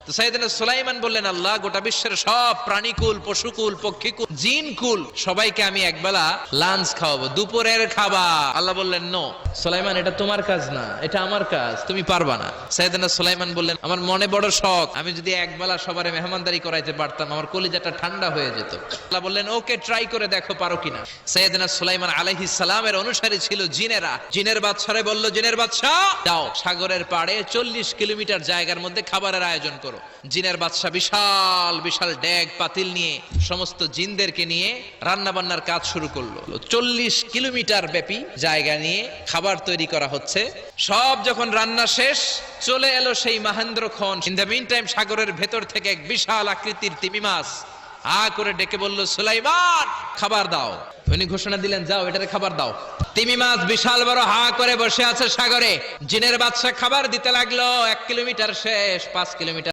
তো সাইয়েদনা সুলাইমান বললেন, আল্লাহ, গোটা বিশ্বের সব প্রাণীকুল, পশুকুল, পক্ষীকুল, জিনকুল সবাইকে আমি একবেলা লাঞ্চ খাওয়াবো, দুপুরের খাবার। আল্লাহ বললেন, নো সুলাইমান, এটা তোমার কাজ না, এটা আমার কাজ, তুমি পারবা না। সাইয়েদনা সুলাইমান বললেন, আমার মনে বড় শখ, আমি যদি একবেলা সবারে মেহমানদারি করাইতে পারতাম, আমার কলিজাটা ঠান্ডা হয়ে যেত। আল্লাহ বললেন, ওকে, ট্রাই করে দেখো পারো কিনা। সাইয়েদনা সুলাইমান আলাইহিস সালামের অনুসারী ছিল জিনেরা। জিনের বাদশারে বলল, জিনের বাদশা, যাও সাগরের পাড়ে 40 কিলোমিটার জায়গার মধ্যে খাবারের আয়োজন করো। জিনের বাদশা বিশাল বিশাল ডেগ পাতিল নিয়ে সমস্ত জিনদেরকে নিয়ে রান্না বান্নার কাজ শুরু করলো। 40 কিলোমিটার ব্যাপী জায়গা নিয়ে খাবার তৈরি করা হচ্ছে। সব যখন রান্না শেষ, চলে এলো সেই মহেন্দ্রক্ষণ। ইন দ্য মিন টাইম সাগরের ভেতর থেকে এক বিশাল আকৃতির তিমি মাছ করে ডেকে বলল, সুলাইমান, খাবার দাও। উনি ঘোষণা দিলেন, যাও এটারে খাবার দাও। তিমি মাছ বিশাল বড় করে বসে আছে সাগরে। জিনের বাদশা খাবার দিতে লাগলো। 1 কিলোমিটার শেষ, 5 কিলোমিটার